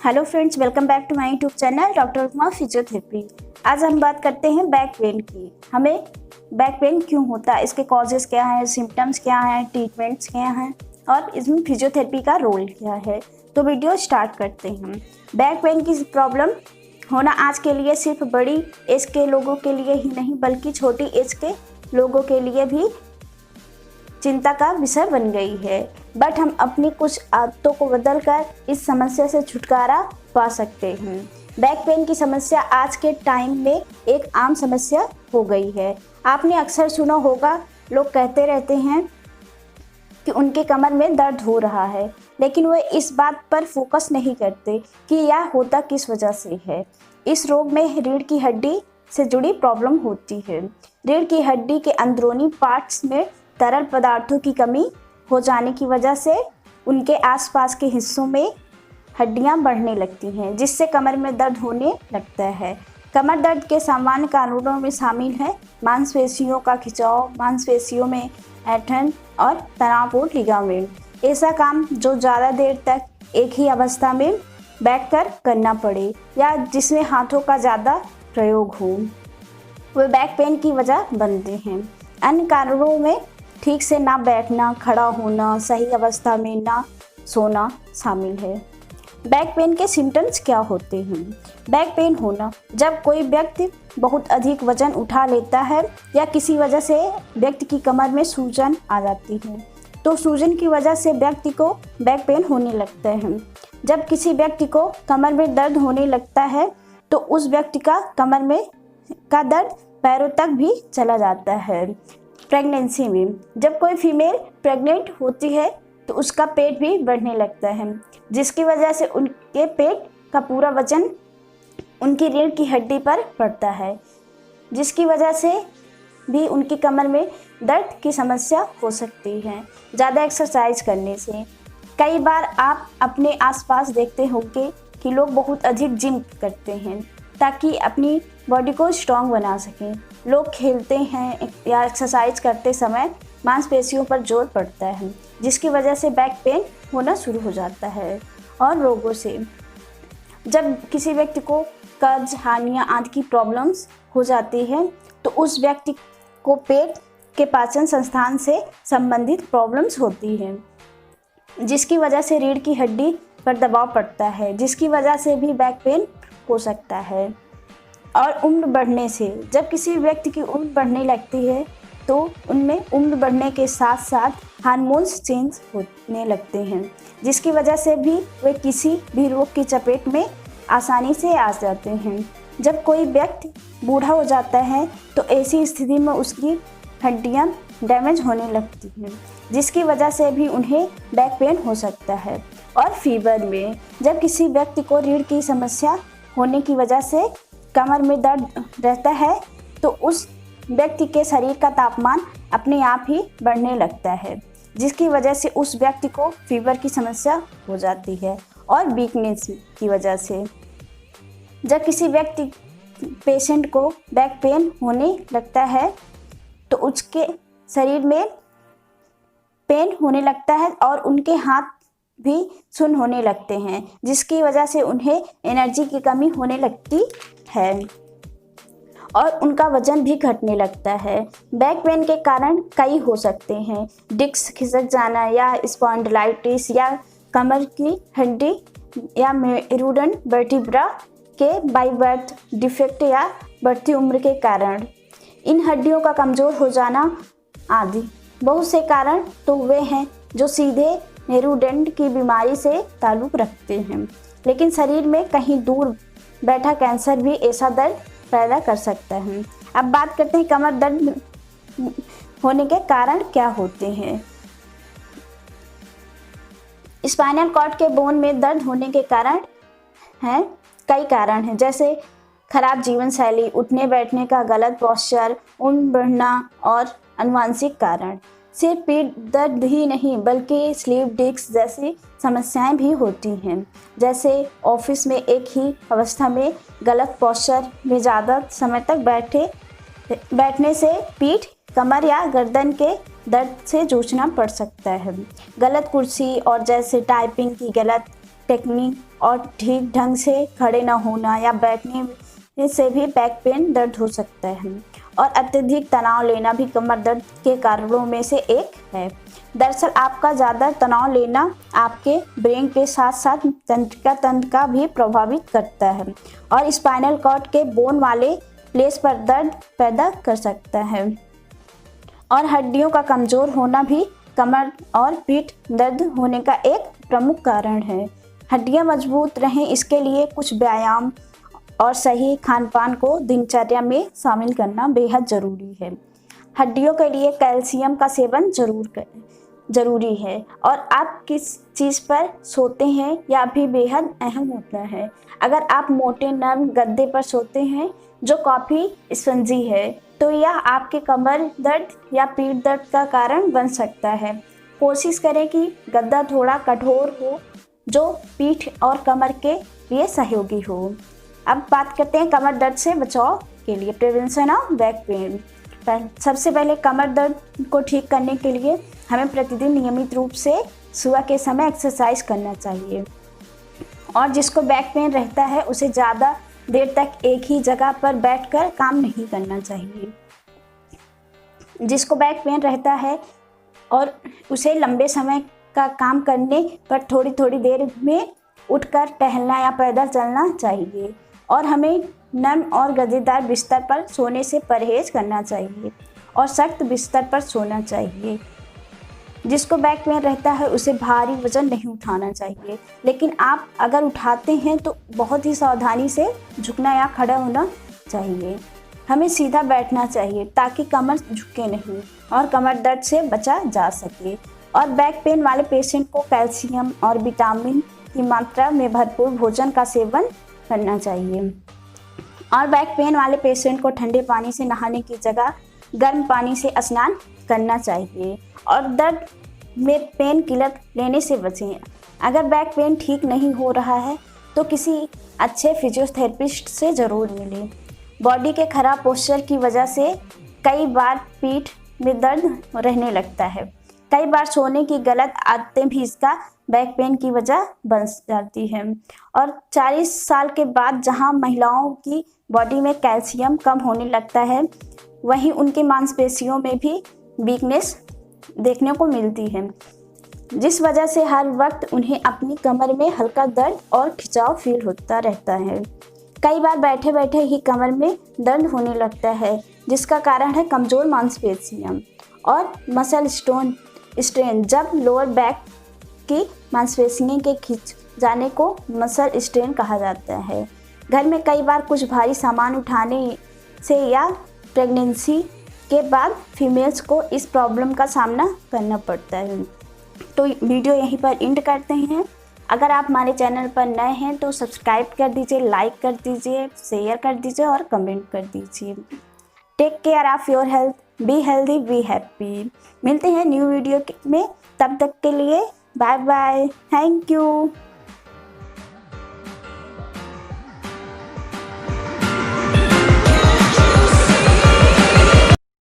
Hello friends, welcome back to my YouTube channel doctor Upma physiotherapy. आज हम बात करते हैं बैक पेन की। हमें बैक पेन क्यों होता है, इसके कॉजेस क्या हैं, सिम्टम्स क्या हैं, ट्रीटमेंट्स क्या हैं और इसमें फिजियोथेरेपी का रोल क्या है। तो वीडियो स्टार्ट करते हैं। बैक पेन की प्रॉब्लम होना आज के लिए सिर्फ बड़ी एज के लोगों के लिए ही नहीं बल्कि छोटी एज के लोगों के लिए भी चिंता का विषय बन गई है। बट हम अपनी कुछ आदतों को बदलकर इस समस्या से छुटकारा पा सकते हैं। बैक पेन की समस्या आज के टाइम में एक आम समस्या हो गई है। आपने अक्सर सुना होगा, लोग कहते रहते हैं कि उनके कमर में दर्द हो रहा है, लेकिन वे इस बात पर फोकस नहीं करते कि यह होता किस वजह से है। इस रोग में रीढ़ की हड्डी से जुड़ी प्रॉब्लम होती है। रीढ़ की हड्डी के अंदरूनी पार्ट्स में तरल पदार्थों की कमी हो जाने की वजह से उनके आसपास के हिस्सों में हड्डियां बढ़ने लगती हैं, जिससे कमर में दर्द होने लगता है। कमर दर्द के सामान्य कारणों में शामिल है मांसपेशियों का खिंचाव, मांसपेशियों में ऐंठन और तनावपूर्ण लिगामेंट। ऐसा काम जो ज़्यादा देर तक एक ही अवस्था में बैठकर करना पड़े या जिसमें हाथों का ज़्यादा प्रयोग हो, वे बैक पेन की वजह बनते हैं। अन्य कारणों में ठीक से ना बैठना, खड़ा होना, सही अवस्था में ना सोना शामिल है। बैक पेन के सिम्टम्स क्या होते हैं? बैक पेन होना जब कोई व्यक्ति बहुत अधिक वजन उठा लेता है या किसी वजह से व्यक्ति की कमर में सूजन आ जाती है, तो सूजन की वजह से व्यक्ति को बैक पेन होने लगता है। जब किसी व्यक्ति को कमर में दर्द होने लगता है तो उस व्यक्ति का कमर में का दर्द पैरों तक भी चला जाता है। प्रेगनेंसी में जब कोई फीमेल प्रेग्नेंट होती है तो उसका पेट भी बढ़ने लगता है, जिसकी वजह से उनके पेट का पूरा वजन उनकी रीढ़ की हड्डी पर पड़ता है, जिसकी वजह से भी उनकी कमर में दर्द की समस्या हो सकती है। ज़्यादा एक्सरसाइज करने से कई बार आप अपने आसपास देखते होंगे कि लोग बहुत अधिक जिम करते हैं ताकि अपनी बॉडी को स्ट्रॉन्ग बना सकें। लोग खेलते हैं या एक्सरसाइज करते समय मांसपेशियों पर जोर पड़ता है, जिसकी वजह से बैक पेन होना शुरू हो जाता है। और रोगों से जब किसी व्यक्ति को कब्ज, हार्निया आदि की प्रॉब्लम्स हो जाती है तो उस व्यक्ति को पेट के पाचन संस्थान से संबंधित प्रॉब्लम्स होती हैं, जिसकी वजह से रीढ़ की हड्डी पर दबाव पड़ता है, जिसकी वजह से भी बैक पेन हो सकता है। और उम्र बढ़ने से जब किसी व्यक्ति की उम्र बढ़ने लगती है तो उनमें उम्र बढ़ने के साथ साथ हार्मोन्स चेंज होने लगते हैं, जिसकी वजह से भी वे किसी भी रोग की चपेट में आसानी से आ जाते हैं। जब कोई व्यक्ति बूढ़ा हो जाता है तो ऐसी स्थिति में उसकी हड्डियां डैमेज होने लगती हैं, जिसकी वजह से भी उन्हें बैक पेन हो सकता है। और फीवर में जब किसी व्यक्ति को रीढ़ की समस्या होने की वजह से कमर में दर्द रहता है तो उस व्यक्ति के शरीर का तापमान अपने आप ही बढ़ने लगता है, जिसकी वजह से उस व्यक्ति को फीवर की समस्या हो जाती है। और वीकनेस की वजह से जब किसी व्यक्ति पेशेंट को बैक पेन होने लगता है तो उसके शरीर में पेन होने लगता है और उनके हाथ भी सुन्न होने लगते हैं, जिसकी वजह से उन्हें एनर्जी की कमी होने लगती है और उनका वजन भी घटने लगता है। बैक पेन के कारण कई हो सकते हैं। डिस्क खिसक जाना या स्पॉन्डिलाइटिस या कमर की हड्डी या मेरुदंड वर्टिब्रा के बाय बर्थ डिफेक्ट या बढ़ती उम्र के कारण, इन हड्डियों का कमज़ोर हो जाना आदि। बहुत से कारण तो वे हैं जो सीधे मेरुदंड की बीमारी से ताल्लुक़ रखते हैं, लेकिन शरीर में कहीं दूर बैठा कैंसर भी ऐसा दर्द पैदा कर सकता है। अब बात करते हैं कमर दर्द होने के कारण क्या होते हैं। स्पाइनल कॉर्ड के बोन में दर्द होने के कारण हैं कई कारण हैं, जैसे खराब जीवन शैली, उठने बैठने का गलत पोस्चर, उम्र बढ़ना और आनुवंशिक कारण। सिर्फ पीठ दर्द ही नहीं बल्कि स्लीप डिस्क जैसी समस्याएं भी होती हैं, जैसे ऑफिस में एक ही अवस्था में गलत पोस्चर में ज़्यादा समय तक बैठने से पीठ, कमर या गर्दन के दर्द से जूझना पड़ सकता है। गलत कुर्सी और जैसे टाइपिंग की गलत टेक्निक और ठीक ढंग से खड़े न होना या बैठने से भी बैक पेन दर्द हो सकता है। और अत्यधिक तनाव लेना भी कमर दर्द के कारणों में से एक है। दरअसल आपका ज़्यादा तनाव लेना आपके ब्रेन के साथ साथ तंत्रिका तंत्र का भी प्रभावित करता है और स्पाइनल कॉर्ड के बोन वाले प्लेस पर दर्द पैदा कर सकता है। और हड्डियों का कमज़ोर होना भी कमर और पीठ दर्द होने का एक प्रमुख कारण है। हड्डियां मजबूत रहें इसके लिए कुछ व्यायाम और सही खानपान को दिनचर्या में शामिल करना बेहद ज़रूरी है। हड्डियों के लिए कैल्शियम का सेवन ज़रूरी है और आप किस चीज़ पर सोते हैं यह भी बेहद अहम होता है। अगर आप मोटे नरम गद्दे पर सोते हैं जो काफ़ी स्पंजी है तो यह आपके कमर दर्द या पीठ दर्द का कारण बन सकता है। कोशिश करें कि गद्दा थोड़ा कठोर हो जो पीठ और कमर के लिए सहयोगी हो। अब बात करते हैं कमर दर्द से बचाव के लिए, प्रिवेंशन ऑफ बैक पेन। सबसे पहले कमर दर्द को ठीक करने के लिए हमें प्रतिदिन नियमित रूप से सुबह के समय एक्सरसाइज करना चाहिए। और जिसको बैक पेन रहता है उसे ज़्यादा देर तक एक ही जगह पर बैठकर काम नहीं करना चाहिए। जिसको बैक पेन रहता है और उसे लंबे समय का काम करने पर थोड़ी थोड़ी देर में उठकर टहलना या पैदल चलना चाहिए। और हमें नरम और गद्देदार बिस्तर पर सोने से परहेज करना चाहिए और सख्त बिस्तर पर सोना चाहिए। जिसको बैक पेन रहता है उसे भारी वजन नहीं उठाना चाहिए, लेकिन आप अगर उठाते हैं तो बहुत ही सावधानी से झुकना या खड़ा होना चाहिए। हमें सीधा बैठना चाहिए ताकि कमर झुके नहीं और कमर दर्द से बचा जा सके। और बैक पेन वाले पेशेंट को कैल्शियम और विटामिन की मात्रा में भरपूर भोजन का सेवन करना चाहिए। और बैक पेन वाले पेशेंट को ठंडे पानी से नहाने की जगह गर्म पानी से स्नान करना चाहिए। और दर्द में पेन किलर लेने से बचें। अगर बैक पेन ठीक नहीं हो रहा है तो किसी अच्छे फिजियोथेरेपिस्ट से ज़रूर मिलें। बॉडी के खराब पोस्चर की वजह से कई बार पीठ में दर्द रहने लगता है। कई बार सोने की गलत आदतें भी इसका बैक पेन की वजह बन जाती हैं। और 40 साल के बाद जहां महिलाओं की बॉडी में कैल्शियम कम होने लगता है वहीं उनकी मांसपेशियों में भी वीकनेस देखने को मिलती है, जिस वजह से हर वक्त उन्हें अपनी कमर में हल्का दर्द और खिंचाव फील होता रहता है। कई बार बैठे बैठे ही कमर में दर्द होने लगता है जिसका कारण है कमज़ोर मांसपेशियां और मसल स्ट्रेन। जब लोअर बैक की मांसपेशियों के खिंच जाने को मसल स्ट्रेन कहा जाता है। घर में कई बार कुछ भारी सामान उठाने से या प्रेगनेंसी के बाद फीमेल्स को इस प्रॉब्लम का सामना करना पड़ता है। तो वीडियो यहीं पर एंड करते हैं। अगर आप हमारे चैनल पर नए हैं तो सब्सक्राइब कर दीजिए, लाइक कर दीजिए, शेयर कर दीजिए और कमेंट कर दीजिए। Take care of your health, be healthy, be happy. मिलते हैं न्यू वीडियो में, तब तक के लिए बाय बाय, थैंक यू।